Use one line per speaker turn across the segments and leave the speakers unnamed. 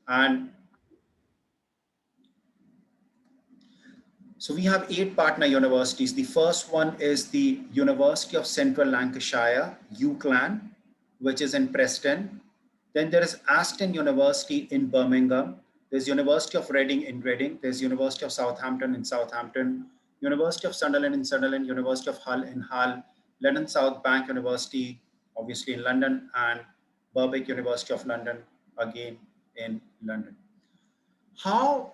And so we have 8 partner universities. The first one is the University of Central Lancashire, UCLan, which is in Preston. Then there is Aston University in Birmingham. There's University of Reading in Reading. There's University of Southampton in Southampton. University of Sunderland in Sunderland. University of Hull in Hull. London South Bank University, obviously in London, and Birkbeck University of London, again in London. How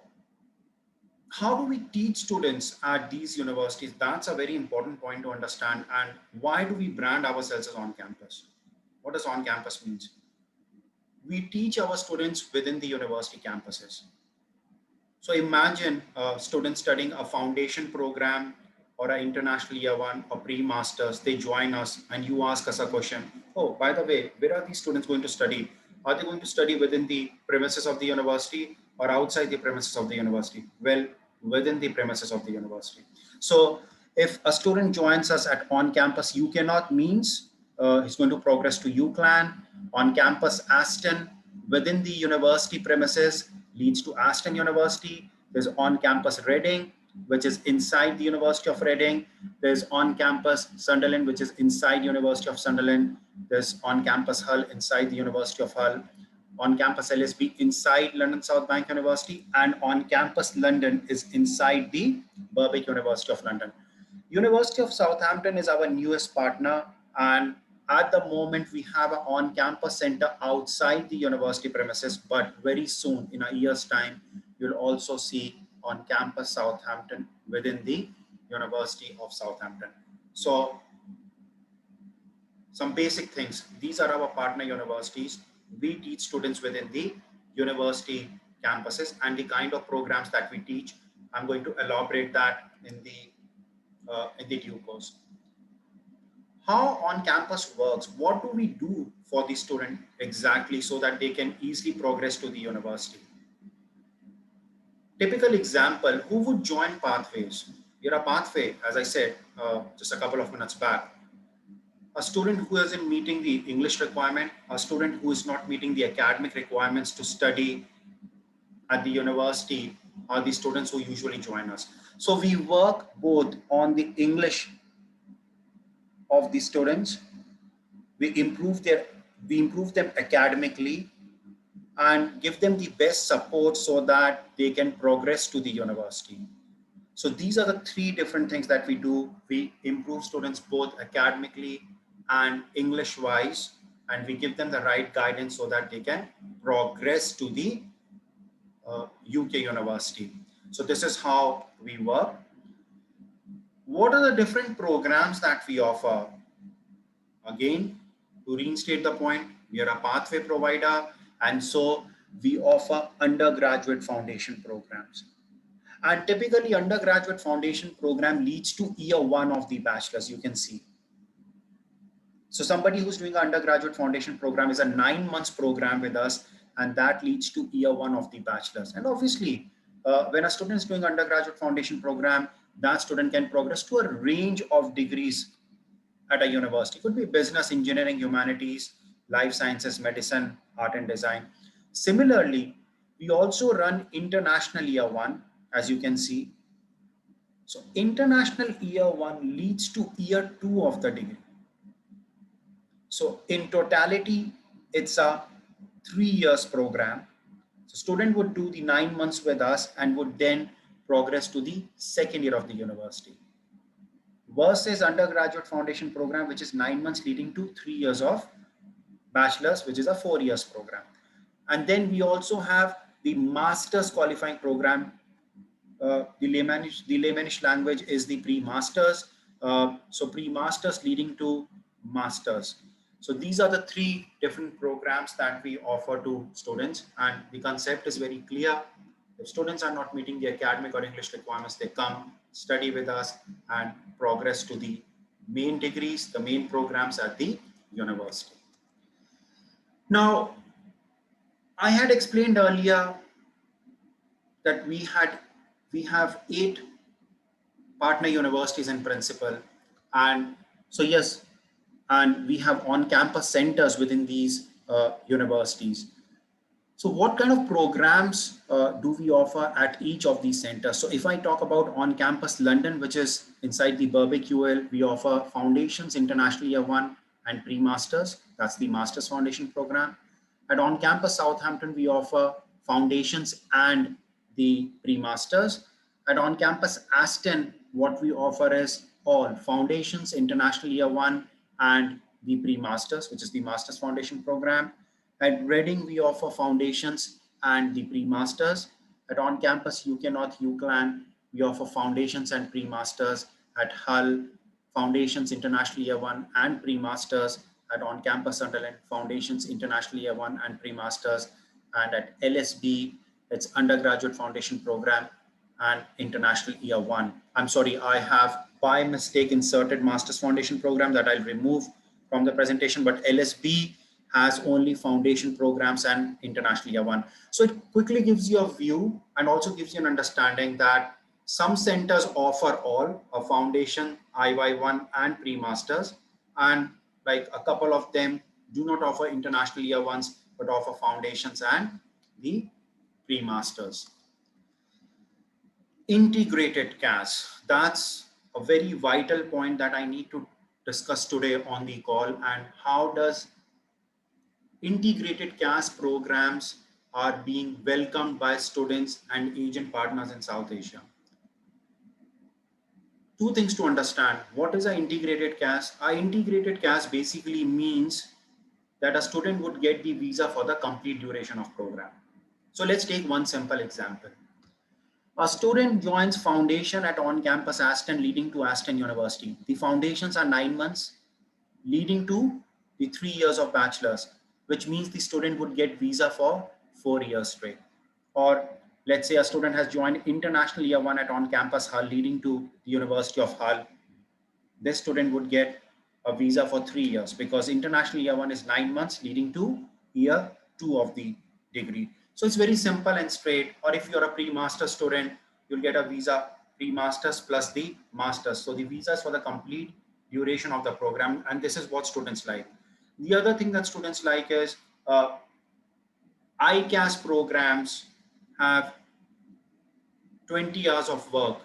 do we teach students at these universities? That's a very important point to understand. And why do we brand ourselves as on campus? What does on campus means? We teach our students within the university campuses. So imagine a student studying a foundation program or an international year one or pre-masters. They join us and you ask us a question. Oh, by the way, where are these students going to study? Are they going to study within the premises of the university or outside the premises of the university? Well, within the premises of the university. So if a student joins us at on-campus U cannot means he's going to progress to UCLan. On-campus Aston within the university premises leads to Aston University. There's on-campus Reading, which is inside the University of Reading. There's on-campus Sunderland, which is inside University of Sunderland. There's on-campus Hull inside the University of Hull. On-campus LSB inside London South Bank University, and on-campus London is inside the Birkbeck University of London. University of Southampton is our newest partner, and at the moment we have an on-campus center outside the university premises, but very soon, in a year's time, you'll also see on-campus Southampton within the University of Southampton. So some basic things. These are our partner universities. We teach students within the university campuses and the kind of programs that we teach. I'm going to elaborate that in the due course. How on campus works, what do we do for the student exactly so that they can easily progress to the university? Typical example, who would join Pathways? You're a Pathway, as I said just a couple of minutes back. A student who isn't meeting the English requirement, a student who is not meeting the academic requirements to study at the university are the students who usually join us. So we work both on the English of the students, we improve them academically and give them the best support so that they can progress to the university. So these are the 3 different things that we do. We improve students both academically and English wise, and we give them the right guidance so that they can progress to the UK university. So this is how we work. What are the different programs that we offer? Again, to reinstate the point, we are a pathway provider, and so we offer undergraduate foundation programs. And typically undergraduate foundation program leads to year 1 of the bachelor's, you can see. So somebody who's doing an undergraduate foundation program is a 9 months program with us, and that leads to year 1 of the bachelor's. And obviously, when a student is doing undergraduate foundation program, that student can progress to a range of degrees at a university. It could be business, engineering, humanities, life sciences, medicine, art and design. Similarly, we also run international year 1, as you can see. So international year 1 leads to year 2 of the degree. So in totality, it's a 3 years program. So student would do the 9 months with us and would then progress to the 2nd year of the university. Versus undergraduate foundation program, which is 9 months leading to 3 years of bachelor's, which is a 4 years program. And then we also have the master's qualifying program. The laymanish language is the pre-masters. So pre-masters leading to masters. So these are the 3 different programs that we offer to students, and the concept is very clear. If students are not meeting the academic or English requirements, they come, study with us, and progress to the main degrees, the main programs at the university. Now, I had explained earlier that we have 8 partner universities in principle, and so yes, and we have on-campus centers within these universities. So what kind of programs do we offer at each of these centers? So if I talk about on campus London, which is inside the Berbick UL, we offer Foundations International Year 1 and Pre-Masters. That's the Masters Foundation program. At on campus Southampton, we offer Foundations and the Pre-Masters. At on campus Aston, what we offer is all Foundations International Year 1 and the Pre-Masters, which is the Masters Foundation program. At Reading, we offer Foundations and the Pre-Masters. At on-campus UK North UCLan, we offer Foundations and Pre-Masters. At Hull, Foundations International Year 1 and Pre-Masters. At on-campus Sunderland, Foundations International Year 1 and Pre-Masters. And at LSB, it's Undergraduate Foundation Program and International Year 1. I'm sorry, I have by mistake inserted Masters Foundation Program that I'll remove from the presentation, but LSB has only foundation programs and international year 1. So it quickly gives you a view and also gives you an understanding that some centers offer all a foundation, IY1 and pre-masters, and like a couple of them do not offer international year 1s, but offer foundations and the pre-masters. Integrated CAS, that's a very vital point that I need to discuss today on the call. And how does integrated CAS programs are being welcomed by students and agent partners in South Asia? Two things to understand. What is an integrated CAS? An integrated CAS basically means that a student would get the visa for the complete duration of program. So let's take one simple example. A student joins foundation at on-campus Aston, leading to Aston University. The foundations are 9 months, leading to the 3 years of bachelor's, which means the student would get visa for 4 years straight. Or let's say a student has joined international year 1 at on-campus Hull, leading to the University of Hull. This student would get a visa for 3 years because international year 1 is 9 months, leading to year 2 of the degree. So it's very simple and straight. Or if you're a pre-master student, you'll get a visa pre-masters plus the masters. So the visa is for the complete duration of the program, and this is what students like. The other thing that students like is ICAS programs have 20 hours of work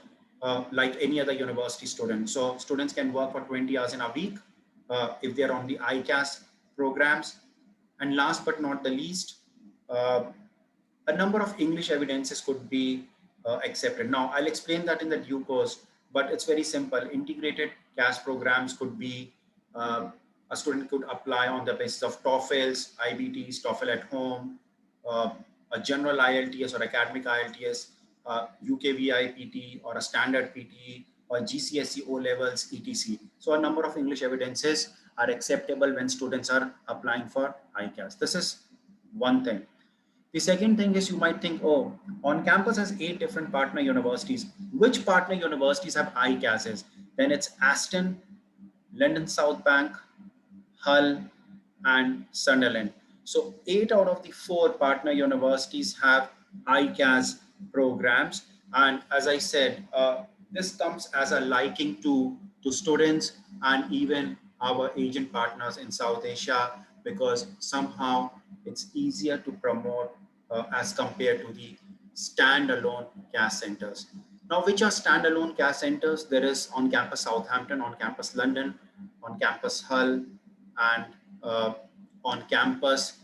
like any other university student. So students can work for 20 hours in a week if they're on the ICAS programs. And last but not the least, a number of English evidences could be accepted. Now, I'll explain that in the due course, but it's very simple. Integrated CAS programs could be, a student could apply on the basis of TOEFLs, IBTs, TOEFL at home, a general IELTS or academic IELTS, UKVI PT or a standard PT or GCSE O levels, etc. So a number of English evidences are acceptable when students are applying for ICAS. This is one thing. The second thing is you might think, oh, on campus has 8 different partner universities. Which partner universities have ICASs? Then it's Aston, London South Bank, Hull, and Sunderland. So 8 out of the 4 partner universities have ICAS programs. And as I said, this comes as a liking to students and even our agent partners in South Asia, because somehow it's easier to promote as compared to the standalone CAS centers. Now, which are standalone CAS centers? There is on campus Southampton, on campus London, on campus Hull, and on campus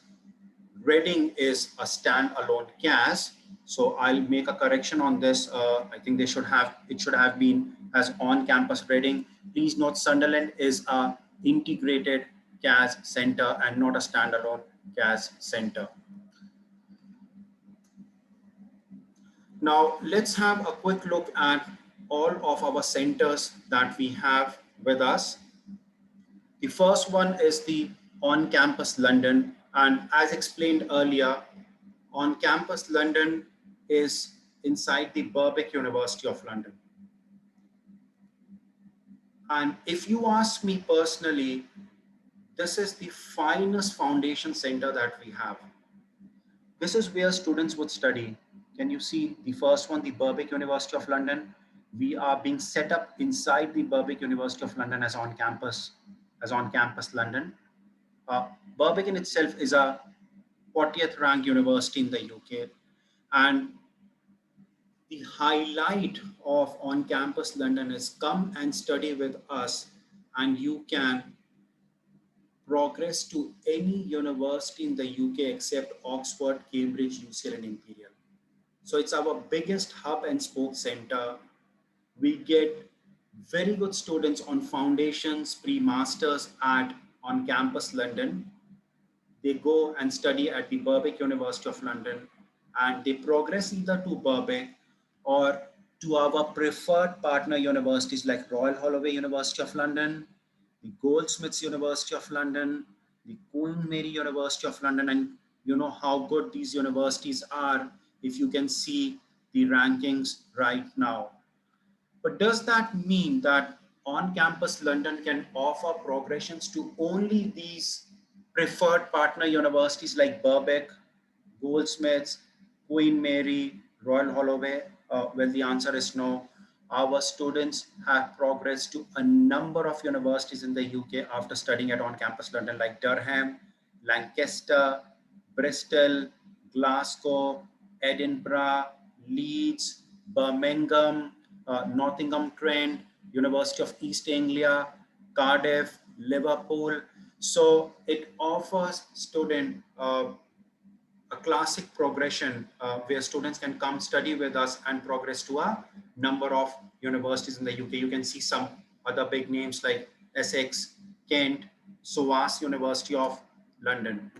Reading is a standalone CAS. So I'll make a correction on this. I think it should have been as on campus Reading. Please note Sunderland is a integrated CAS center and not a standalone CAS center. Now let's have a quick look at all of our centers that we have with us. The first one is the on-campus London, and as explained earlier, on-campus London is inside the Birkbeck University of London. And if you ask me personally, this is the finest foundation center that we have. This is where students would study. Can you see the first one, the Birkbeck University of London? We are being set up inside the Birkbeck University of London as on campus London. Birkbeck in itself is a 40th ranked university in the UK. And the highlight of On Campus London is come and study with us, and you can progress to any university in the UK except Oxford, Cambridge, UCL, and Imperial. So it's our biggest hub and spoke center. We get very good students on foundations, pre-masters at On Campus London. They go and study at the Birkbeck University of London, and they progress either to Birkbeck or to our preferred partner universities like Royal Holloway University of London, the Goldsmiths University of London, the Queen Mary University of London. And you know how good these universities are if you can see the rankings right now. But does that mean that on-campus London can offer progressions to only these preferred partner universities like Birkbeck, Goldsmiths, Queen Mary, Royal Holloway? Well, the answer is no. Our students have progressed to a number of universities in the UK after studying at on-campus London like Durham, Lancaster, Bristol, Glasgow, Edinburgh, Leeds, Birmingham, Nottingham Trent, University of East Anglia, Cardiff, Liverpool. So it offers student a classic progression where students can come study with us and progress to a number of universities in the UK. You can see some other big names like Essex, Kent, SOAS University of London.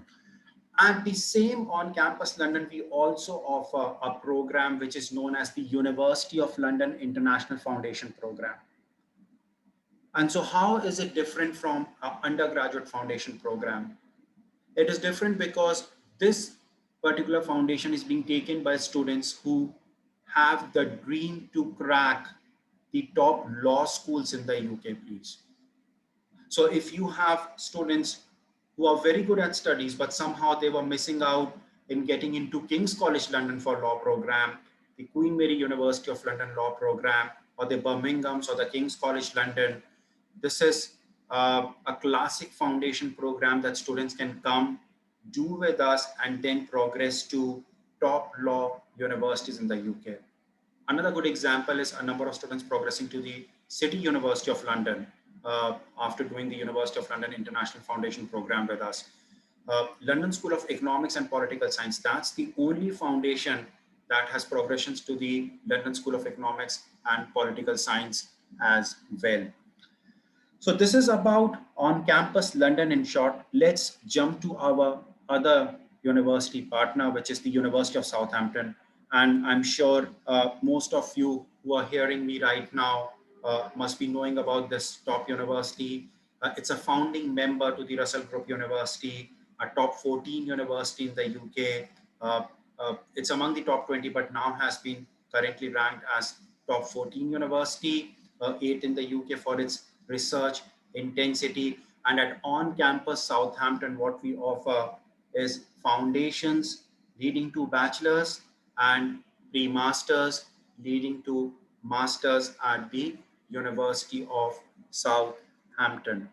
At the same on-campus London, we also offer a program which is known as the University of London International Foundation Program. And so how is it different from an undergraduate foundation program? It is different because this particular foundation is being taken by students who have the dream to crack the top law schools in the UK, please. So if you have students who are very good at studies, but somehow they were missing out in getting into King's College London for law program, the Queen Mary University of London law program, or the Birmingham's or the King's College London, this is a classic foundation program that students can come do with us and then progress to top law universities in the UK. Another good example is a number of students progressing to the City University of London after doing the University of London International Foundation program with us. London School of Economics and Political Science, that's the only foundation that has progressions to the London School of Economics and Political Science as well. So this is about on-campus London in short. Let's jump to our other university partner, which is the University of Southampton. And I'm sure most of you who are hearing me right now must be knowing about this top university. It's a founding member to the Russell Group University, a top 14 university in the UK. It's among the top 20, but now has been currently ranked as top 14 university, 8 in the UK for its research intensity. And at on-campus Southampton, what we offer is foundations leading to bachelor's and pre-masters leading to masters at the University of Southampton.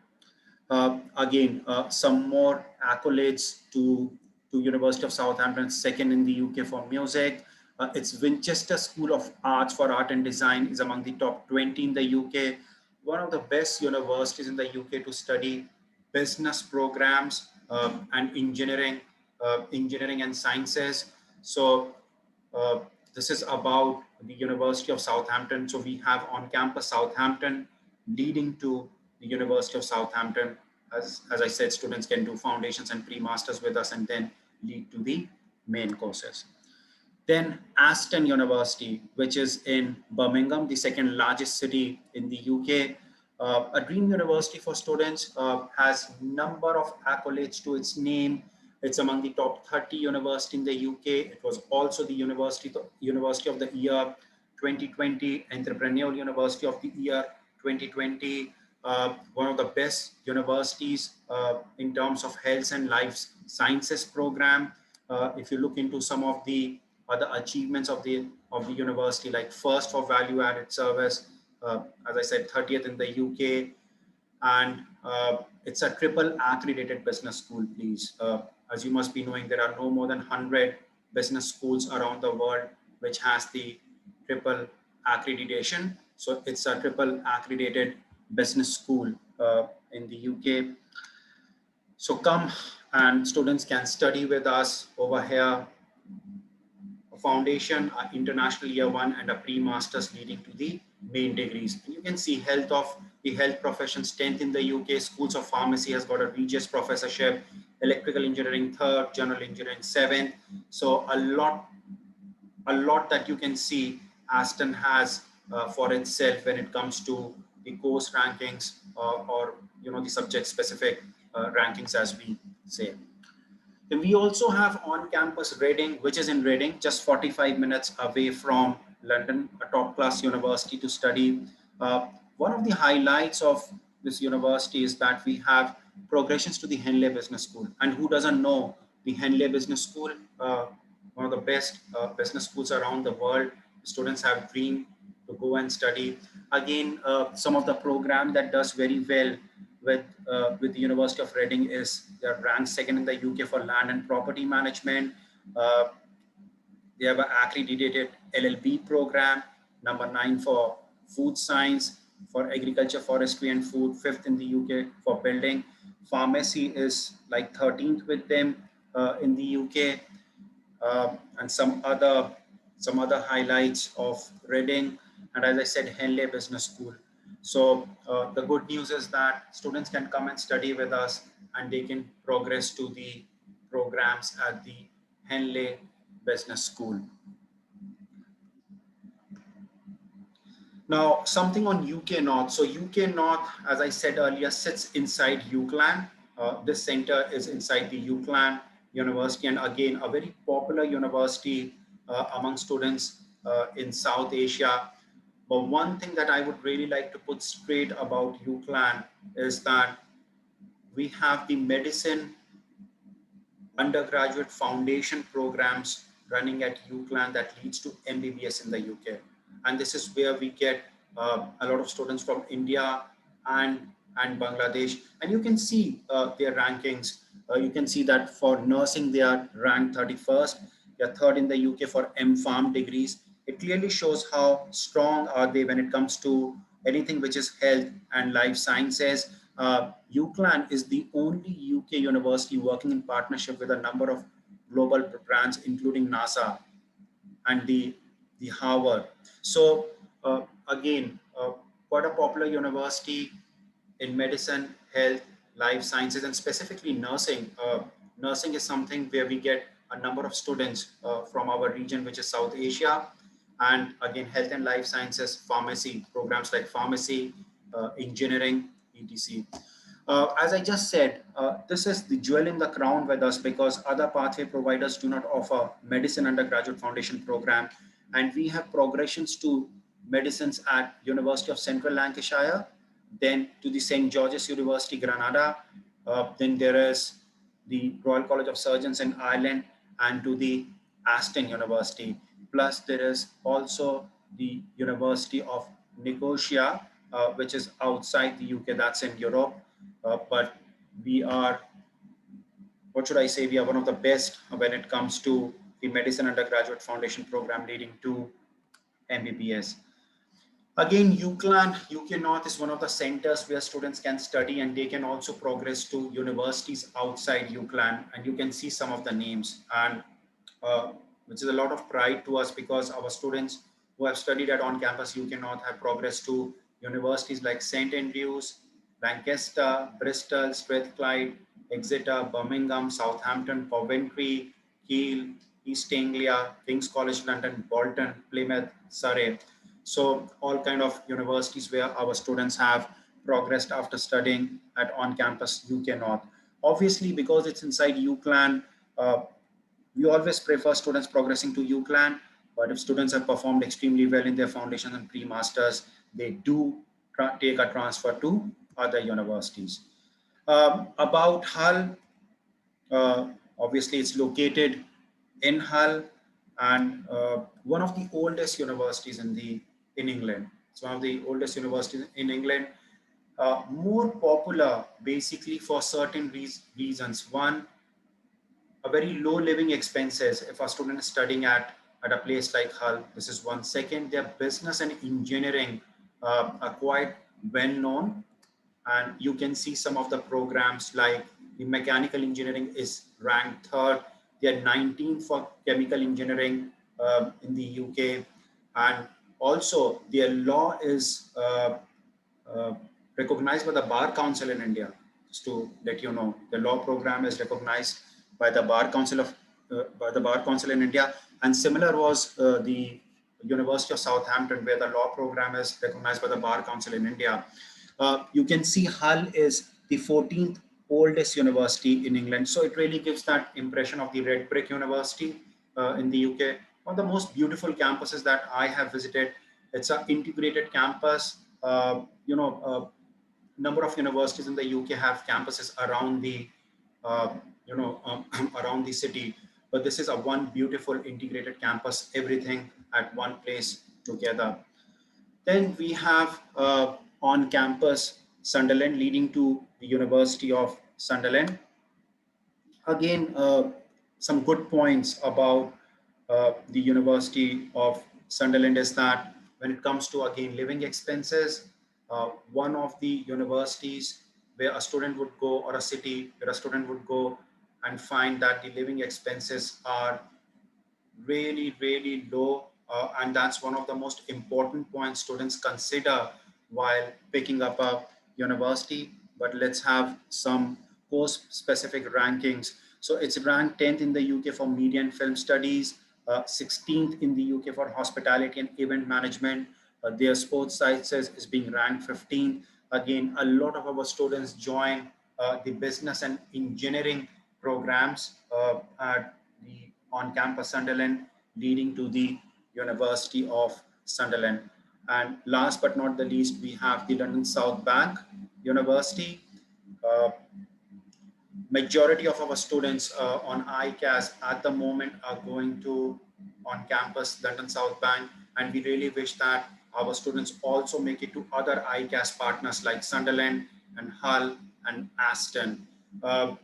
Again, some more accolades to University of Southampton, second in the UK for music. Its Winchester School of Arts for Art and Design is among the top 20 in the UK. One of the best universities in the UK to study business programs and engineering and sciences. So this is about the University of Southampton. So we have on campus Southampton leading to the University of Southampton. As I said, students can do foundations and pre-masters with us and then lead to the main courses. Then Aston University, which is in Birmingham, the second largest city in the UK. A dream university for students, has number of accolades to its name. It's among the top 30 university in the UK. It was also the University of the Year 2020, Entrepreneurial University of the Year 2020. One of the best universities in terms of health and life sciences program. If you look into some of the other achievements of the university, like first for value added service, as I said, 30th in the UK, and it's a triple accredited business school, please. as you must be knowing, there are no more than 100 business schools around the world which has the triple accreditation. So it's a triple accredited business school in the UK. So come and students can study with us over here. A foundation, international year one, and a pre-masters leading to the main degrees. And you can see the health profession strength in the UK. Schools of Pharmacy has got a Regius Professorship, Electrical Engineering third, General Engineering seventh. So a lot that you can see Aston has for itself when it comes to the course rankings or the subject specific rankings, as we say. Then we also have on-campus Reading, which is in Reading, just 45 minutes away from London, a top-class university to study. One of the highlights of this university is that we have progressions to the Henley Business School. And who doesn't know the Henley Business School? One of the best business schools around the world. Students have dreamed to go and study. Again, some of the program that does very well with the University of Reading is they're ranked second in the UK for land and property management. They have an accredited LLB program, number 9 for food science, for agriculture, forestry, and food, 5th in the UK for building. Pharmacy is like 13th with them in the UK, and some other highlights of Reading, and as I said, Henley Business School. So the good news is that students can come and study with us, and they can progress to the programs at the Henley Business School. Now, something on UK North. So UK North, as I said earlier, sits inside UCLan. This center is inside the UCLan University, and again, a very popular university among students in South Asia. But one thing that I would really like to put straight about UCLan is that we have the medicine undergraduate foundation programs running at UCLan that leads to MBBS in the UK. And this is where we get a lot of students from India and Bangladesh. And you can see their rankings. You can see that for nursing, they are ranked 31st. They are third in the UK for MPharm degrees. It clearly shows how strong are they when it comes to anything which is health and life sciences. UCLan is the only UK university working in partnership with a number of global brands, including NASA and the Harvard. So again, quite a popular university in medicine, health, life sciences, and specifically nursing. Nursing is something where we get a number of students from our region, which is South Asia. And again, health and life sciences, pharmacy, programs like pharmacy, engineering, etc. As I just said, this is the jewel in the crown with us because other pathway providers do not offer medicine undergraduate foundation program. And we have progressions to medicines at University of Central Lancashire, then to the St. George's University, Granada. Then there is the Royal College of Surgeons in Ireland and to the Aston University. Plus there is also the University of Nicosia, which is outside the UK, that's in Europe. But we are, what should I say, we are one of the best when it comes to the medicine undergraduate foundation program leading to MBBS. Again, UCLan, UK North is one of the centers where students can study and they can also progress to universities outside UCLan. And you can see some of the names, and which is a lot of pride to us because our students who have studied at on-campus UK North have progressed to universities like St. Andrews, Lancaster, Bristol, Strathclyde, Exeter, Birmingham, Southampton, Coventry, Kiel, East Anglia, King's College London, Bolton, Plymouth, Surrey. So all kind of universities where our students have progressed after studying at on-campus UK North. Obviously, because it's inside UCLan, we always prefer students progressing to UCLan, but if students have performed extremely well in their foundation and pre-masters, they do take a transfer to other universities. About Hull, obviously it's located in Hull, and one of the oldest universities in England. It's one of the oldest universities in England. More popular basically for certain reasons. One, a very low living expenses. If a student is studying at a place like Hull, this is one. Second, their business and engineering are quite well known, and you can see some of the programs like the mechanical engineering is ranked third. They are 19th for chemical engineering in the UK, and also their law is uh, recognized by the Bar Council in India. Just to let you know, the law program is recognized by the Bar Council in India, and similar was the University of Southampton, where the law program is recognized by the Bar Council in India. You can see Hull is the 14th oldest university in England, so it really gives that impression of the red brick university in the UK. One of the most beautiful campuses that I have visited. It's an integrated campus. Number of universities in the UK have campuses around the, uh, around the city. But this is a one beautiful integrated campus, everything at one place together. Then we have on campus Sunderland, leading to the University of Sunderland. Again, some good points about the University of Sunderland is that when it comes to, again, living expenses, one of the universities where a student would go, or a city where a student would go and find that the living expenses are really, really low. And that's one of the most important points students consider while picking up a university. But let's have some course specific rankings. So it's ranked 10th in the UK for media and film studies, 16th in the UK for hospitality and event management. Their sports science is being ranked 15th. Again, a lot of our students join the business and engineering programs at the on-campus Sunderland, leading to the University of Sunderland. And last but not the least, we have the London South Bank University. Uh, Majority of our students on ICAS at the moment are going to on-campus London South Bank, and we really wish that our students also make it to other ICAS partners like Sunderland and Hull and Aston. Uh,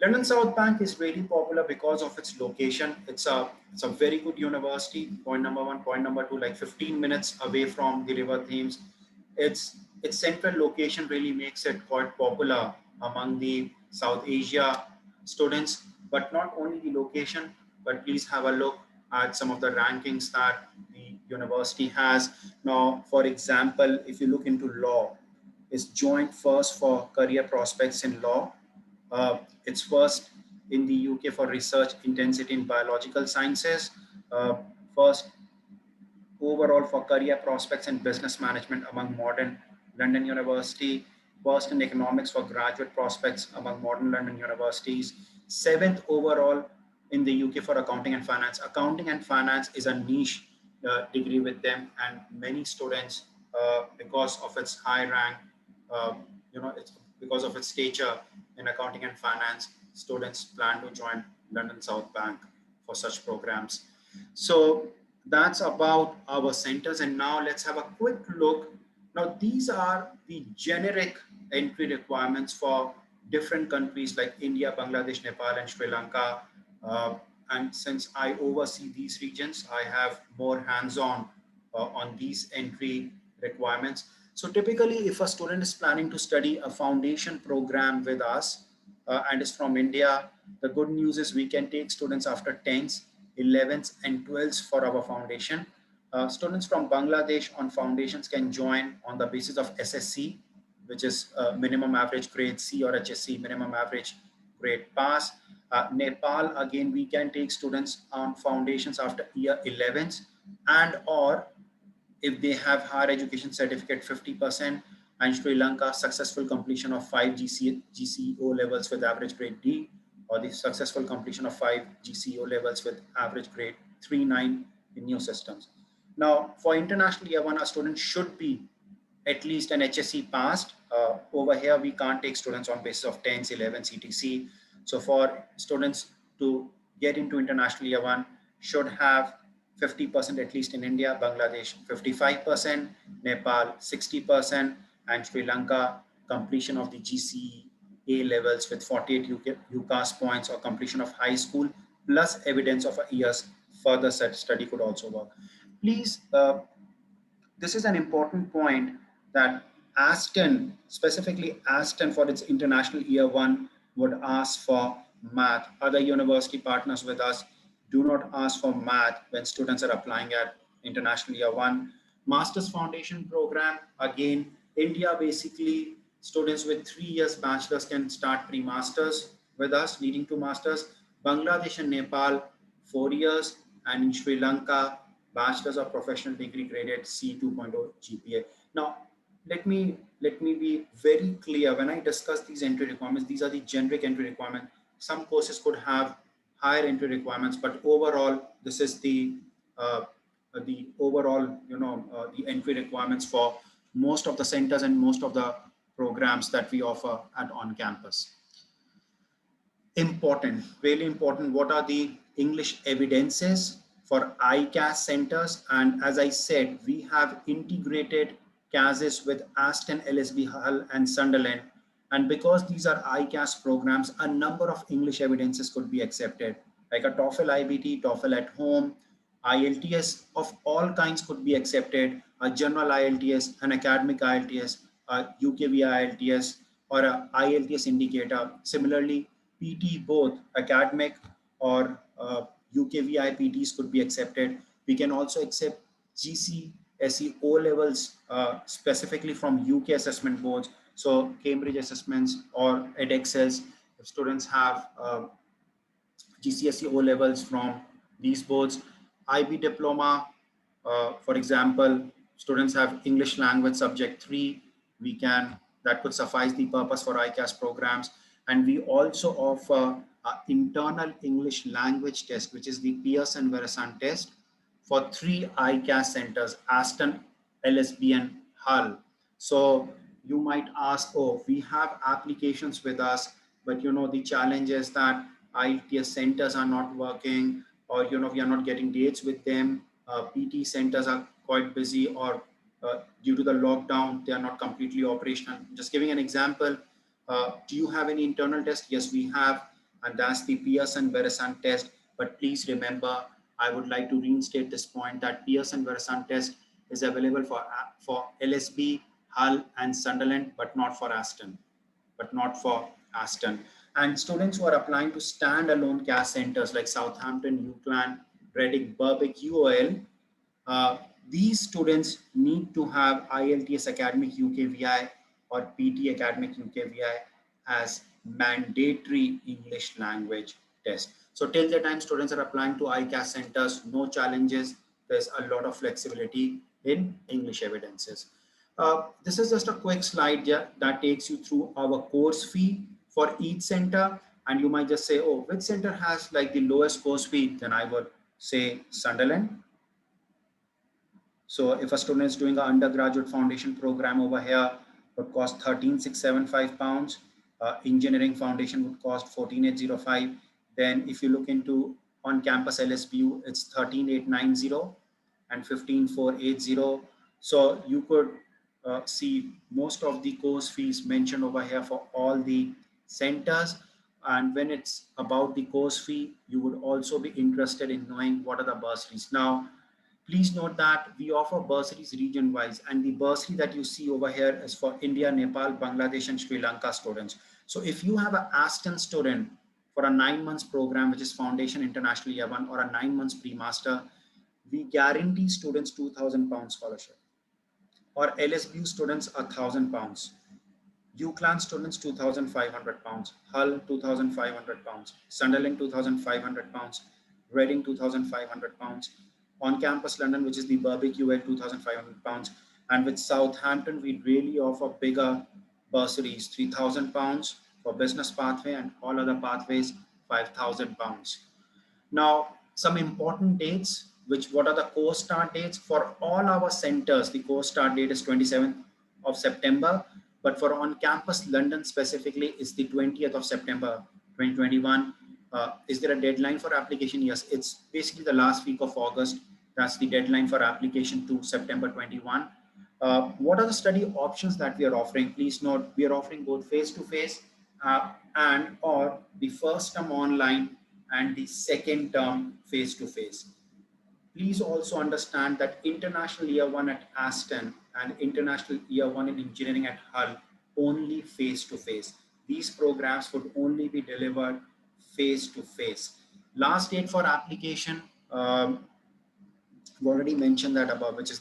London South Bank is really popular because of its location. It's a very good university. Point number one. Point number two, like 15 minutes away from the River Thames. Its central location really makes it quite popular among the South Asia students. But not only the location, but please have a look at some of the rankings that the university has. Now, for example, if you look into law, it's joined first for career prospects in law. It's first in the UK for research intensity in biological sciences. First overall for career prospects and business management among modern London University. First in economics for graduate prospects among modern London universities. Seventh overall in the UK for accounting and finance. Accounting and finance is a niche degree with them, and many students, because of its high rank, uh, it's because of its stature in accounting and finance, students plan to join London South Bank for such programs. So that's about our centers. And now let's have a quick look. Now, these are the generic entry requirements for different countries like India, Bangladesh, Nepal, and Sri Lanka. Uh, and since I oversee these regions, I have more hands-on on these entry requirements. So typically, if a student is planning to study a foundation program with us and is from India, the good news is we can take students after 10th, 11th, and 12th for our foundation. Students from Bangladesh on foundations can join on the basis of SSC, which is minimum average grade C, or HSC, minimum average grade pass. Nepal, again, we can take students on foundations after year 11th, and or if they have higher education certificate 50%, and Sri Lanka successful completion of 5 GCO levels with average grade D, or the successful completion of 5 GCO levels with average grade 3.9 in new systems. Now, for international year one, a student should be at least an HSC passed. Over here, we can't take students on basis of 10s, 11s, etc. So for students to get into international year one, should have 50% at least in India, Bangladesh 55%, Nepal 60%, and Sri Lanka completion of the GCE A levels with 48 UCAS points or completion of high school plus evidence of a year's further study could also work. Please, this is an important point that Aston, specifically Aston for its international year one, would ask for math. Other university partners with us do not ask for math when students are applying at international year one. Masters Foundation program, again, India basically students with 3 years bachelor's can start pre-masters with us, leading to masters. Bangladesh and Nepal, 4 years, and in Sri Lanka, bachelor's of professional degree graded C 2.0 GPA. Now, let me be very clear. When I discuss these entry requirements, these are the generic entry requirements. Some courses could have higher entry requirements, but overall, this is the overall, the entry requirements for most of the centers and most of the programs that we offer at on campus. Important, really important. What are the English evidences for ICAS centers? And as I said, we have integrated CASs with Aston, LSB, Hull, and Sunderland. And because these are ICAS programs, a number of English evidences could be accepted, like a TOEFL IBT, TOEFL at home, IELTS of all kinds could be accepted, a general IELTS, an academic IELTS, a UKV IELTS, or a IELTS indicator. Similarly, PT, both academic or UKVI PTs could be accepted. We can also accept GCSE O levels specifically from UK assessment boards. So Cambridge assessments or edXLs, if students have GCSE O levels from these boards. IB diploma, for example, students have English language subject 3. That could suffice the purpose for ICAS programs. And we also offer an internal English language test, which is the Pearson-Veresan test for 3 ICAS centers, Aston, LSB, and Hull. So you might ask, oh, we have applications with us, but the challenge is that IELTS centers are not working, or we are not getting dates with them. PT centers are quite busy, or due to the lockdown, they are not completely operational. Just giving an example, do you have any internal test? Yes, we have, and that's the Pearson-Veresan test. But please remember, I would like to reinstate this point that Pearson-Veresan test is available for LSB, Hull, and Sunderland, but not for Aston. And students who are applying to standalone CAS centers like Southampton, UCLan, Reading, Berwick, UOL, these students need to have IELTS academic UKVI or PT academic UKVI as mandatory English language test. So till the time students are applying to ICAS centers, no challenges. There's a lot of flexibility in English evidences. This is just a quick slide that takes you through our course fee for each center. And you might just say, oh, which center has like the lowest course fee? Then I would say Sunderland. So if a student is doing an undergraduate foundation program over here, would cost 13,675 pounds. Engineering foundation would cost 14,805. Then if you look into on-campus LSBU, it's 13,890 and 15,480. So you could see most of the course fees mentioned over here for all the centers. And when it's about the course fee, you would also be interested in knowing what are the bursaries. Now, please note that we offer bursaries region-wise, and the bursary that you see over here is for India, Nepal, Bangladesh, and Sri Lanka students. So if you have an Aston student for a 9 months program, which is Foundation International Year 1, or a 9 months pre-master, we guarantee students £2,000 scholarship. Or LSBU students, £1,000. UCLan students, £2,500. Hull, £2,500. Sunderland, £2,500. Reading, £2,500. On campus London, which is the Berwick UL, £2,500. And with Southampton, we really offer bigger bursaries, £3,000 for business pathway, and all other pathways, £5,000. Now, some important dates, what are the course start dates? For all our centers, the course start date is 27th of September, but for on-campus London specifically, it's the 20th of September, 2021. Is there a deadline for application? Yes, it's basically the last week of August. That's the deadline for application to September 21. What are the study options that we are offering? Please note, we are offering both face-to-face and or the first term online and the second term face-to-face. Please also understand that international year one at Aston and international year one in engineering at Hull only face to face. These programs would only be delivered face to face. Last date for application, I've already mentioned that above, which is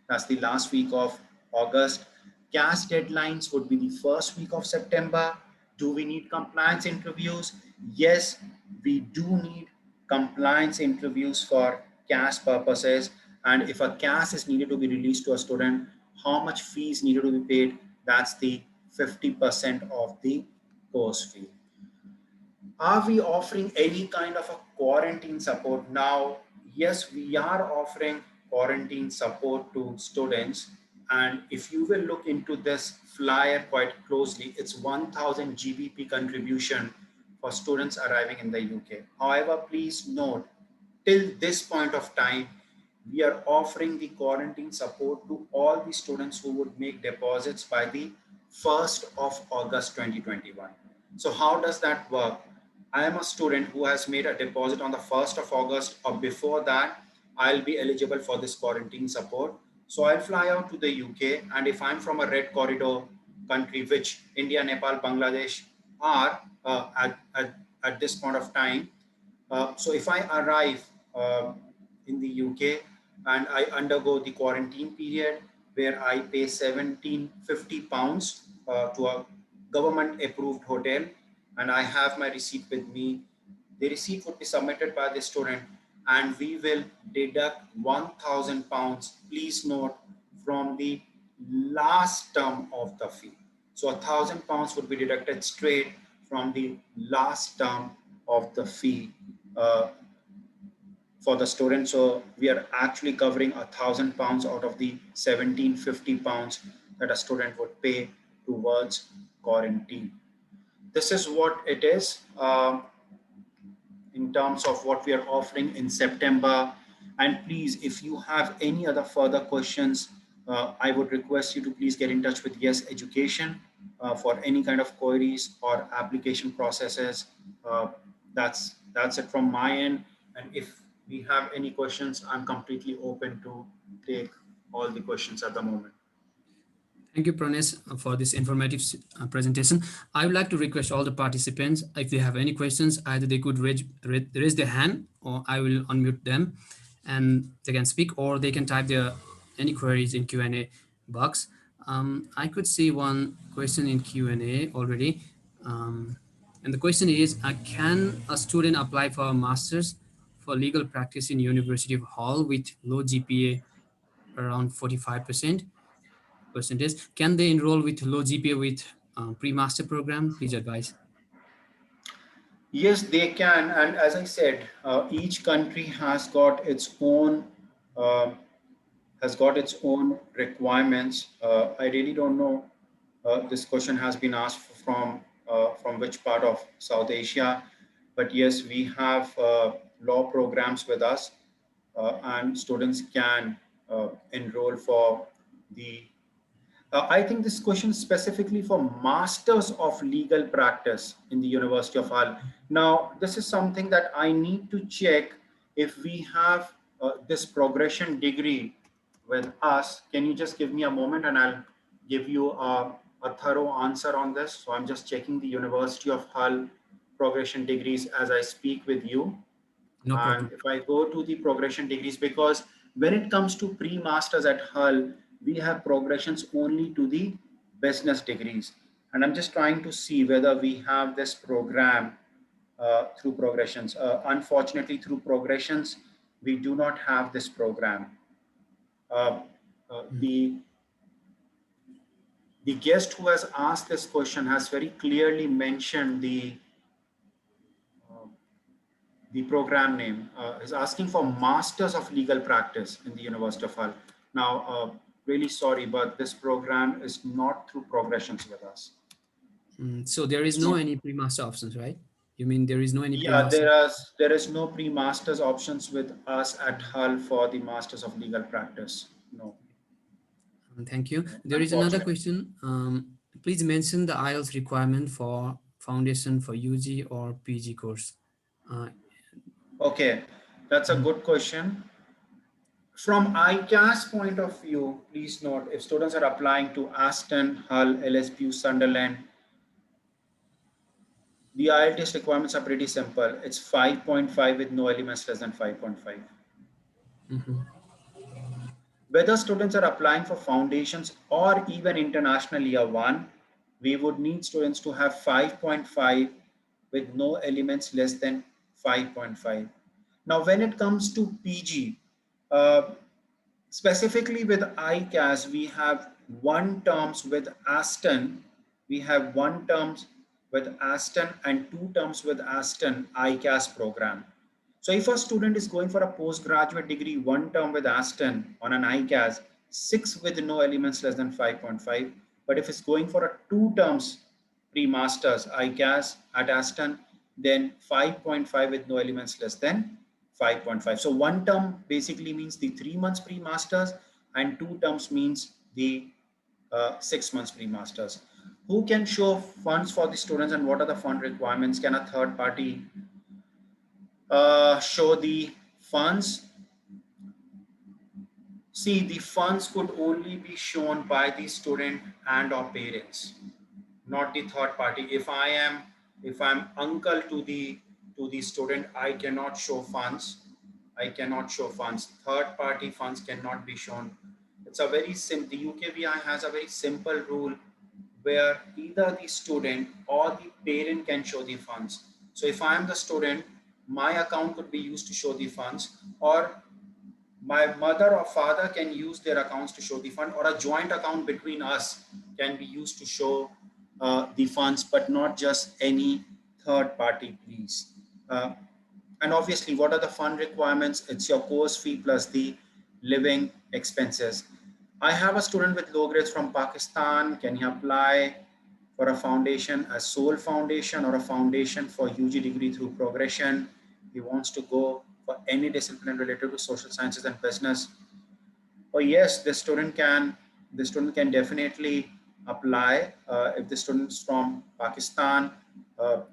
that's the last week of August. CAS deadlines would be the first week of September. Do we need compliance interviews? Yes, we do need compliance interviews for CAS purposes. And if a CAS is needed to be released to a student, how much fees needed to be paid? That's the 50% of the course fee. Are we offering any kind of a quarantine support now? Yes, we are offering quarantine support to students. And if you will look into this flyer quite closely, it's 1000 GBP contribution for students arriving in the UK. However, please note, till this point of time, we are offering the quarantine support to all the students who would make deposits by the 1st of August 2021. So how does that work? I am a student who has made a deposit on the 1st of August or before that, I'll be eligible for this quarantine support. So I'll fly out to the UK, and if I'm from a red corridor country, which India, Nepal, Bangladesh are at this point of time, so if I arrive in the UK and I undergo the quarantine period where I pay £1750 to a government approved hotel, and I have my receipt with me, the receipt would be submitted by the student and we will deduct £1000, please note, from the last term of the fee. So £1000 would be deducted straight from the last term of the fee for the student. So we are actually covering £1000 out of the £1750 that a student would pay towards quarantine. This is what it is in terms of what we are offering in September. And please, if you have any other further questions, I would request you to please get in touch with Yes Education for any kind of queries or application processes. That's it from my end. And if we have any questions, I'm completely open to take all the questions at the moment.
Thank you, Pranesh, for this informative presentation. I would like to request all the participants, if they have any questions, either they could raise their hand or I will unmute them and they can speak, or they can type their any queries in Q&A box. I could see one question in Q&A already. And the question is, can a student apply for a master's for legal practice in University of Hull with low GPA around 45%? Percentage? Can they enroll with low GPA with pre-master program? Please advise.
Yes, they can. And as I said, each country uh, has got its own requirements. I really don't know. This question has been asked from which part of South Asia, but yes, we have law programs with us, and students can enroll for the I think this question is specifically for Masters of Legal Practice in the University of Hull. Now, this is something that I need to check if we have this progression degree with us. Can you just give me a moment and I'll give you a thorough answer on this? So I'm just checking the University of Hull progression degrees as I speak with you.
No
And
problem.
if I go to the progression degrees, because when it comes to pre-masters at Hull, we have progressions only to the business degrees. And I'm just trying to see whether we have this program through progressions. Unfortunately, through progressions, we do not have this program. Uh, uh, the the guest who has asked this question has very clearly mentioned the program name is asking for Masters of Legal Practice in the University of Hull. Now, really sorry, but this program is not through progressions with us.
So there is
It's
no
not.
any pre-master options, right? You mean there is no any
Yeah,
pre-master?
there is no pre-masters options with us at Hull for the Masters of Legal Practice. No,
Thank you.
no,
There is another
unfortunately.
question. Please mention the IELTS requirement for foundation for UG or PG course? Uh,
Okay, that's a
mhm,
good question. From ICAS point of view, please note if students are applying to Aston, Hull, LSPU, Sunderland, the IELTS requirements are pretty simple. It's 5.5 with no elements less than 5.5.
mhm,
Whether students are applying for foundations or even international year one, we would need students to have 5.5 with no elements less than 5.5. Now, when it comes to PG, uh, specifically with ICAS, we have one terms with Aston. We have one terms with Aston and two terms with Aston ICAS program. So if a student is going for a postgraduate degree, one term with Aston on an ICAS, six with no elements less than 5.5. But if it's going for a two terms pre-masters ICAS at Aston, then 5.5 with no elements less than 5.5. So one term basically means the 3 months pre-masters and two terms means the 6 months pre-masters. Who can show funds for the students and what are the fund requirements? Can a third party show the funds? See, the funds could only be shown by the student and or parents, not the third party. If I'm uncle to the student, I cannot show funds. I cannot show funds. Third party funds cannot be shown. It's a very simple. The UKVI has a very simple rule where either the student or the parent can show the funds. So if I am the student, my account could be used to show the funds, or my mother or father can use their accounts to show the fund, or a joint account between us can be used to show the funds, but not just any third party, please. And obviously, what are the fund requirements? It's your course fee plus the living expenses. I have a student with low grades from Pakistan. Can he apply for a foundation, a sole foundation, or a foundation for UG degree through progression? He wants to go for any discipline related to social sciences and business. Oh yes, the student can definitely apply if the student's from Pakistan.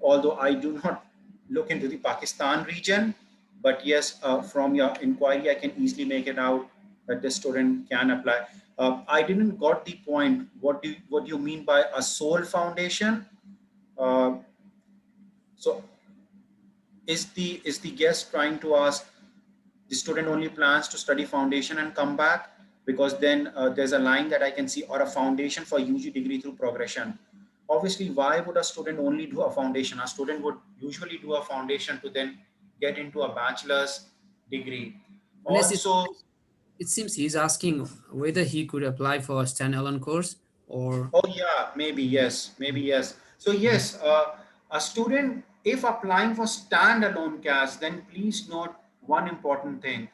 Although I do not look into the Pakistan region, but yes, from your inquiry, I can easily make it out that the student can apply. I didn't got the point. What do you mean by a sole foundation? Uh, so is the guest trying to ask the student only plans to study foundation and come back, because then there's a line that I can see, or a foundation for UG degree through progression. Obviously, why would a student only do a foundation? A student would usually do a foundation to then get into a bachelor's degree.
unless
Also,
it seems he's asking whether he could apply for a standalone course or.
oh yeah, maybe yes, maybe yes. So yes, a student, if applying for standalone CAS, then please note one important thing,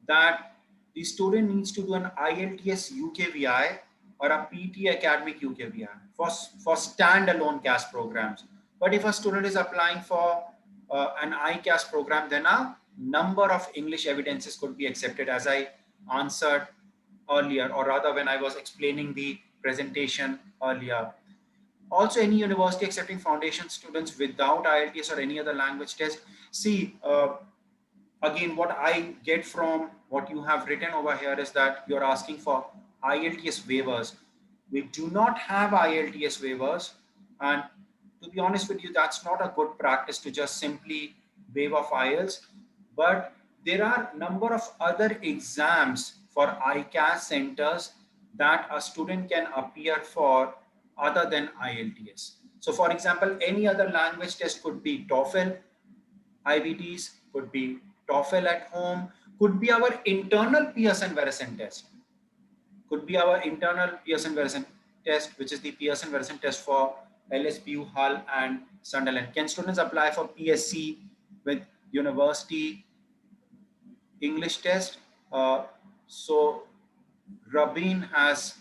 that the student needs to do an IELTS UKVI or a PT academic UKVI for standalone CAS programs. But if a student is applying for an ICAS program, then a number of English evidences could be accepted, as I answered earlier, or rather when I was explaining the presentation earlier. Also, any university accepting foundation students without IELTS or any other language test. See, again, what I get from what you have written over here is that you're asking for IELTS waivers. We do not have IELTS waivers. And to be honest with you, that's not a good practice to just simply waive off IELTS. But there are a number of other exams for ICAS centers that a student can appear for other than IELTS. So for example, any other language test could be TOEFL, IBTs, could be TOEFL at home, could be our internal Pearson Verizon test, could be our internal Pearson Verizon test, which is the Pearson Verizon test for LSPU, Hull, and Sunderland. Can students apply for PSC with university English test? So Rabin has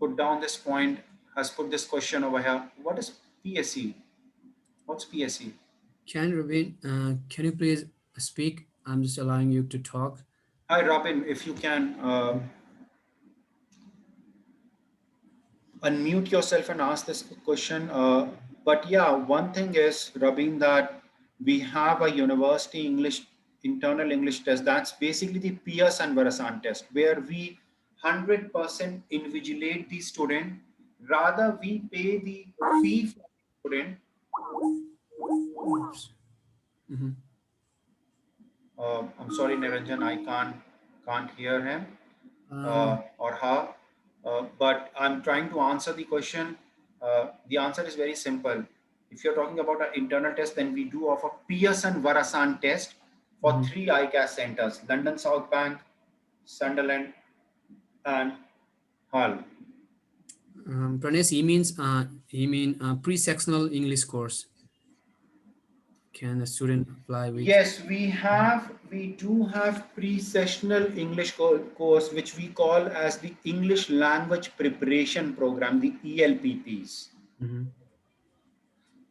put down this point, has put this question over here. What is PSC? What's PSC?
Can Rabin, can you please speak? I'm just allowing you to talk.
Hi, Robin, if you can unmute yourself and ask this question. But yeah, one thing is, Rabin, that we have a university English internal English test. That's basically the Pierce and Varasan test, where we 100% invigilate the student. Rather, we pay the fee for the student.
Mhm.
I'm sorry, Niranjan, I can't hear him
Um,
or her. But I'm trying to answer the question. The answer is very simple. If you're talking about an internal test, then we do offer Pearson Varasan test for
mhm.
three ICAS centers: London South Bank, Sunderland, and Hull.
Pranesh, he mean pre-sectional English course. Can a student apply with?
Yes, we do have pre-sessional English course, which we call as the English Language Preparation Program, the ELPPs.
Mhm.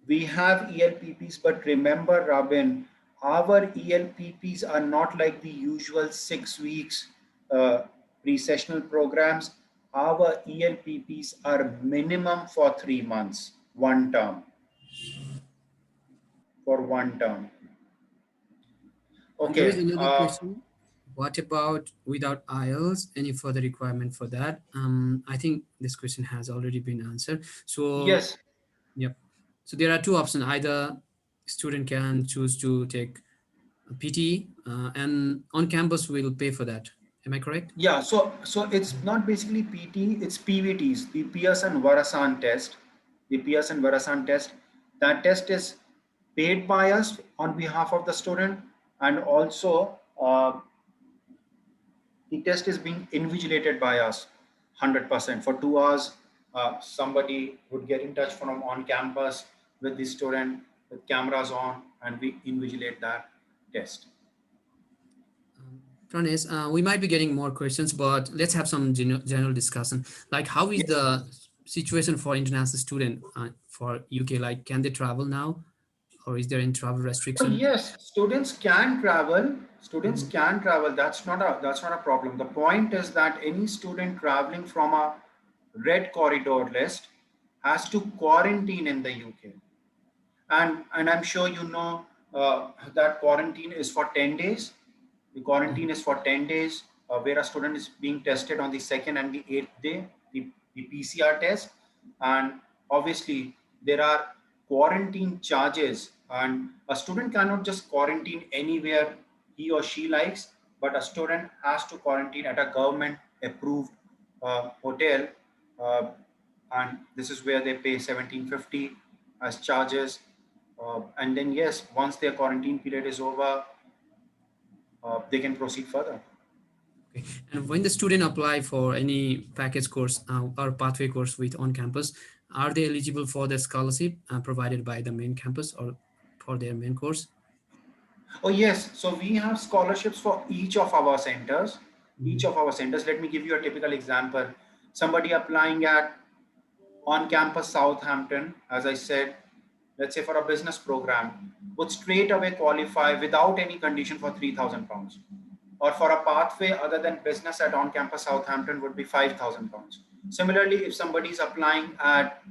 We have ELPPs, but remember, Robin, our ELPPs are not like the usual 6 weeks pre-sessional programs. Our ELPPs are minimum for 3 months, one term, for one term.
And there is
Okay.
another question. What about without IELTS? Any further requirement for that? I think this question has already been answered. So,
Yes.
yep. So there are two options. Either student can choose to take a PT, and on campus we'll pay for that. Am I correct?
Yeah. So it's not basically PT, it's PVTs, the Pearson Varasan test. The Pearson Varasan test. That test is paid by us on behalf of the student, and also the test is being invigilated by us 100% for 2 hours. Somebody would get in touch from on campus with the student with cameras on, and we invigilate that test.
Pranesh, we might be getting more questions, but let's have some general discussion. Like, how is
Yes.
the situation for international student for UK? Like, can they travel now, or is there any travel
Oh,
restriction?
yes, students can travel. Students
Mhm.
can travel. That's not a problem. The point is that any student traveling from a red corridor list has to quarantine in the UK. And I'm sure you know that quarantine is for 10 days. The quarantine
Mhm.
is for 10 days, where a student is being tested on the second and the eighth day, the PCR test. And obviously, there are quarantine charges, and a student cannot just quarantine anywhere he or she likes, but a student has to quarantine at a government approved hotel. Uh, and this is where they pay 1750 as charges. And then, yes, once their quarantine period is over, they can proceed further.
Okay. And when the student apply for any package course or pathway course with on campus, are they eligible for the scholarship provided by the main campus or for their main course?
Oh, yes. So we have scholarships for each of our centers. Each
Mhm.
of our centers. Let me give you a typical example. Somebody applying at on campus Southampton, as I said, let's say for a business program, would straight away qualify without any condition for £3,000. Or for a pathway other than business at on campus Southampton would be £5,000. Similarly, if somebody is applying at,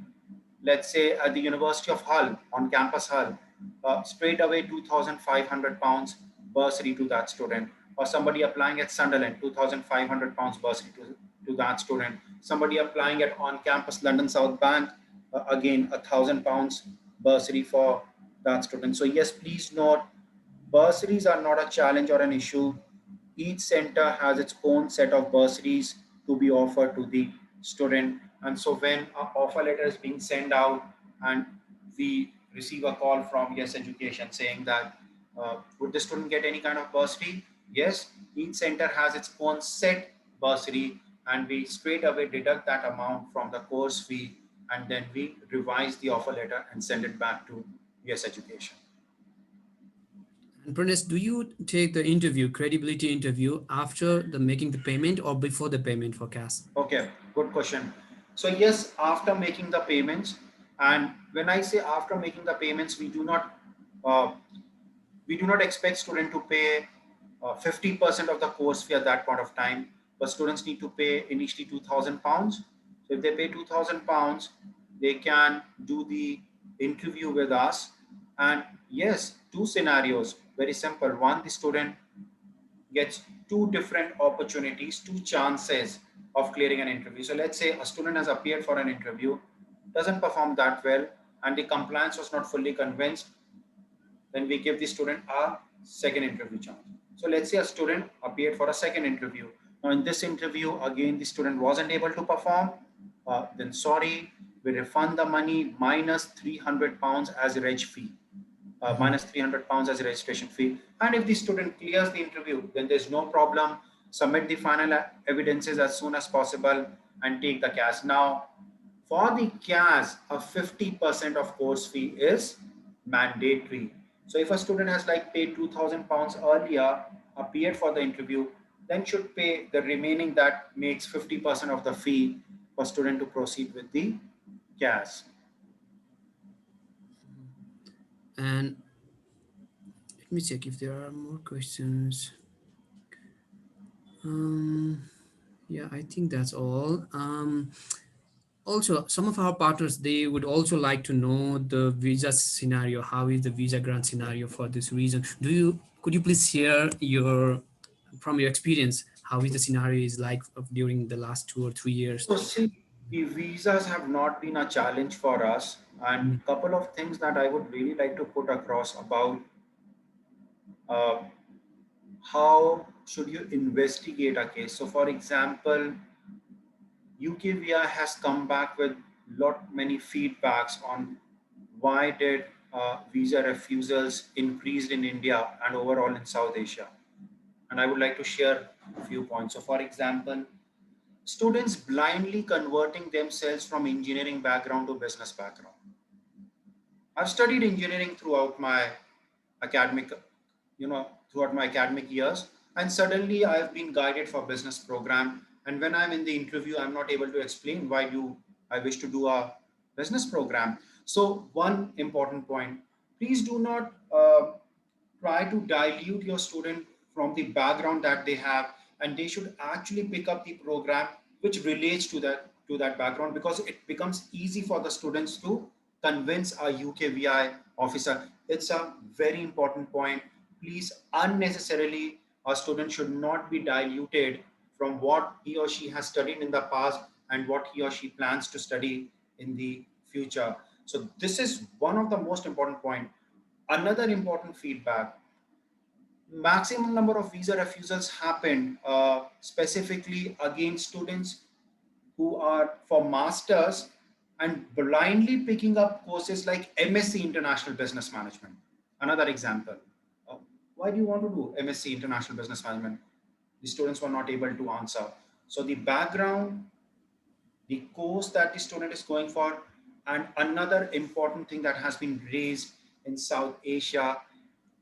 let's say, at the University of Hull, on campus Hull, straight away £2,500 bursary to that student. Or somebody applying at Sunderland, £2,500 bursary to that student. Somebody applying at on campus London South Bank, again, £1,000 bursary for that student. So, yes, please note, bursaries are not a challenge or an issue. Each center has its own set of bursaries to be offered to the student. And so when an offer letter is being sent out and we receive a call from Yes Education saying that would the student get any kind of bursary? Yes, each center has its own set bursary, and we straight away deduct that amount from the course fee, and then we revise the offer letter and send it back to Yes Education.
And Pranesh, do you take the interview, credibility interview, after the making the payment or before the payment for CAS?
Okay, good question. So yes, after making the payments, and when I say after making the payments, uh, we do not expect student to pay 50% of the course fee at that point of time, but students need to pay initially £2,000. So if they pay £2,000, they can do the interview with us. And yes, two scenarios, very simple. One, the student gets two different opportunities, two chances of clearing an interview. So let's say a student has appeared for an interview, doesn't perform that well, and the compliance was not fully convinced, then we give the student a second interview chance. So let's say a student appeared for a second interview. Now in this interview, again, the student wasn't able to perform, then sorry, we refund the money minus 300 pounds as a reg fee. Minus 300 pounds as a registration fee. And if the student clears the interview, then there's no problem. Submit the final evidences as soon as possible and take the CAS. Now, for the CAS, a 50% of course fee is mandatory. So if a student has like paid 2,000 pounds earlier, appeared for the interview, then should pay the remaining that makes 50% of the fee for student to proceed with the CAS.
And let me check if there are more questions. Yeah, I think that's all. Also, some of our partners, they would also like to know the visa scenario. How is the visa grant scenario for this region? Could you please share from your experience, how is the scenario is like during the last 2 or 3 years?
So see, the visas have not been a challenge for us, and
Mm,
couple of things that I would really like to put across about uh, how should you investigate a case. So for example, UKVI has come back with many feedbacks on why did visa refusals increased in India and overall in South Asia. And I would like to share a few points. So for example, students blindly converting themselves from engineering background to business background. I've studied engineering academic, throughout my academic years, and suddenly I've been guided for business program. And when I'm in the interview, I'm not able to explain why do I wish to do a business program. So one important point: please do not try to dilute your student from the background that they have, and they should actually pick up the program which relates to that background, because it becomes easy for the students to convince a UKVI officer. It's a very important point. Please, unnecessarily, a student should not be diluted from what he or she has studied in the past and what he or she plans to study in the future. So this is one of the most important point. Another important feedback: maximum number of visa refusals happened specifically against students who are for masters and blindly picking up courses like MSc International Business Management. Another example: uh, why do you want to do MSc International Business Management? The students were not able to answer. So the background, the course that the student is going for. And another important thing that has been raised in South Asia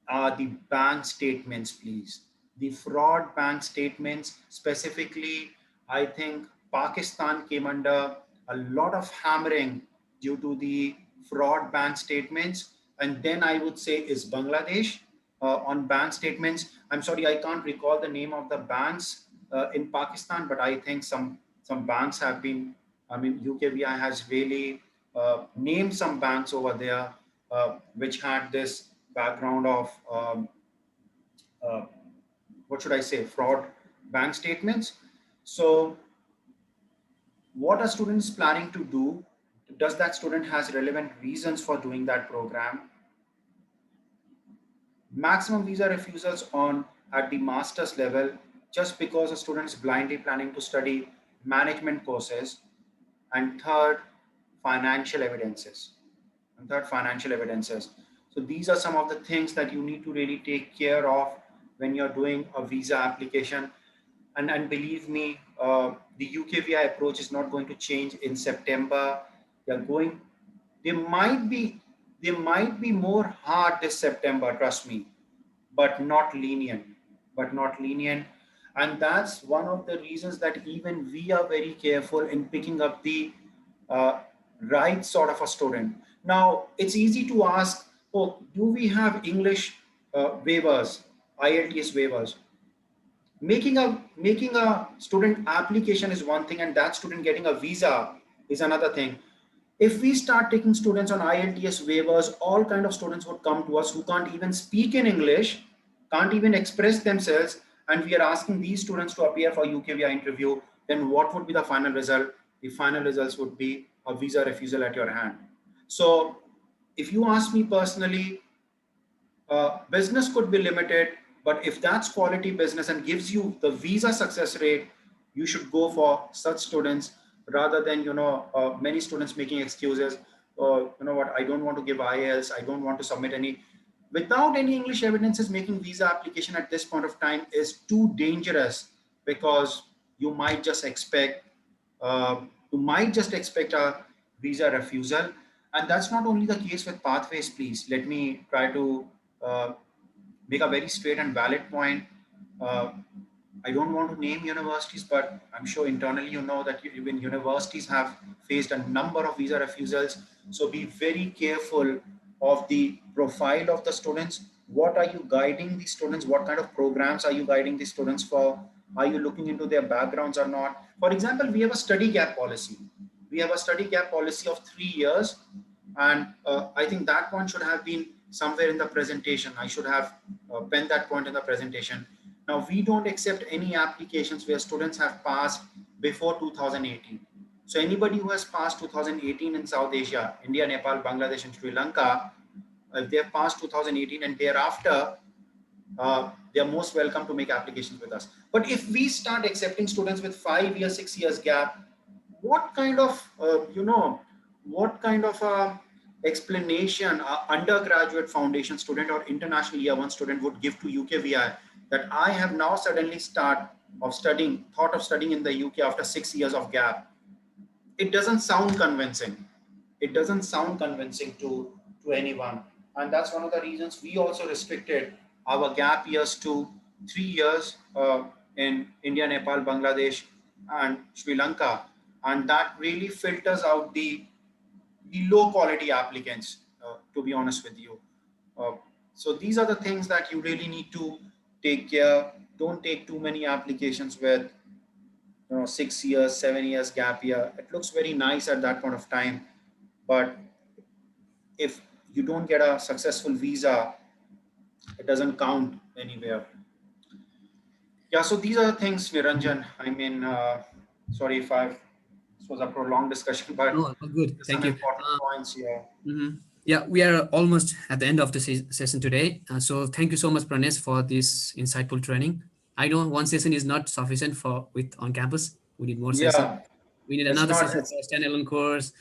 are the bank statements, please. The fraud bank statements, specifically, I think Pakistan came under a lot of hammering due to the fraud bank statements. And then I would say is Bangladesh on bank statements. I'm sorry, I can't recall the name of the banks in Pakistan, but I think some banks have been, I mean, UKVI has really named some banks over there which had this background of uh, what should I say, fraud bank statements. So what a student is planning to do, does that student has relevant reasons for doing that program? Maximum visa refusals on at the master's level just because a student is blindly planning to study management courses. And third, financial evidences. And third, financial evidences. So these are some of the things that you need to really take care of when you're doing a visa application. And believe me, the UKVI approach is not going to change in September. They're going, they might be, they might be more hard this September, trust me, but not lenient, but not lenient. And that's one of the reasons that even we are very careful in picking up the uh, right sort of a student. Now, it's easy to ask, oh, do we have English waivers, IELTS waivers? Making a student application is one thing, and that student getting a visa is another thing. If we start taking students on IELTS waivers, all kind of students would come to us who can't even speak in English, can't even express themselves, and we are asking these students to appear for UKVI interview. Then what would be the final result? The final results would be a visa refusal at your hand. So if you ask me personally, business could be limited, but if that's quality business and gives you the visa success rate, you should go for such students rather than, many students making excuses. You know what, I don't want to give IELTS, I don't want to submit any. Without any English evidences, making visa application at this point of time is too dangerous, because you might just expect, uh, a visa refusal. And that's not only the case with pathways. Please let me try to uh, make a very straight and valid point. Uh, I don't want to name universities, but I'm sure internally you know that even universities have faced a number of visa refusals. So be very careful of the profile of the students. What are you guiding the students? What kind of programs are you guiding the students for? Are you looking into their backgrounds or not? For example, we have a study gap policy. We have a study gap policy of 3 years. And I think that one should have been somewhere in the presentation. I should have penned that point in the presentation. Now, we don't accept any applications where students have passed before 2018. So anybody who has passed 2018 in South Asia, India, Nepal, Bangladesh, and Sri Lanka, if they have passed 2018 and thereafter, they are most welcome to make applications with us. But if we start accepting students with 5 years, 6 years gap, what kind of, what kind of explanation a undergraduate foundation student or international year one student would give to UKVI that I have now suddenly thought of studying in the UK after 6 years of gap? It doesn't sound convincing. It doesn't sound convincing to anyone. And that's one of the reasons we also restricted our gap years to 3 years in India, Nepal, Bangladesh, and Sri Lanka. And that really filters out the low quality applicants, to be honest with you. Uh, so these are the things that you really need to take care. Don't take too many applications with 6 years, 7 years gap year. It looks very nice at that point of time, but if you don't get a successful visa, it doesn't count anywhere. Yeah, so these are the things, Niranjan. I mean, sorry if this was a prolonged discussion, but
No, good.
there's some
Thank you.
important points here.
Yeah, we are almost at the end of the session today. So thank you so much, Pranesh, for this insightful training. I know one session is not sufficient for with on campus. We need more session.
Yeah,
We need
it's
another
not,
session for standalone course,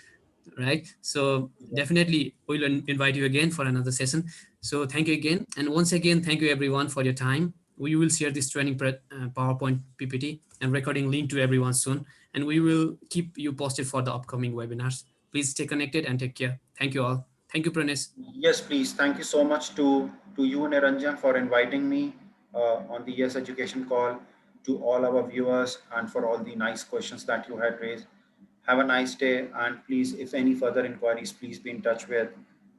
right? So definitely we'll invite you again for another session. So thank you again. And once again, thank you everyone for your time. We will share this training PowerPoint PPT and recording link to everyone soon. And we will keep you posted for the upcoming webinars. Please stay connected and take care. Thank you all. Thank you, Pranesh.
yes, please. Thank you so much to you, Niranjan, for inviting me on the Yes Education call, to all our viewers, and for all the nice questions that you had raised. Have a nice day, and please, if any further inquiries, please be in touch with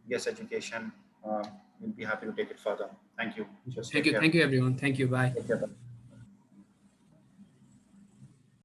Yes Education. We'll be happy to take it further. Thank you. Just
Thank
take
you.
care.
Thank you, everyone. Thank you. Bye.
Take care. Bye.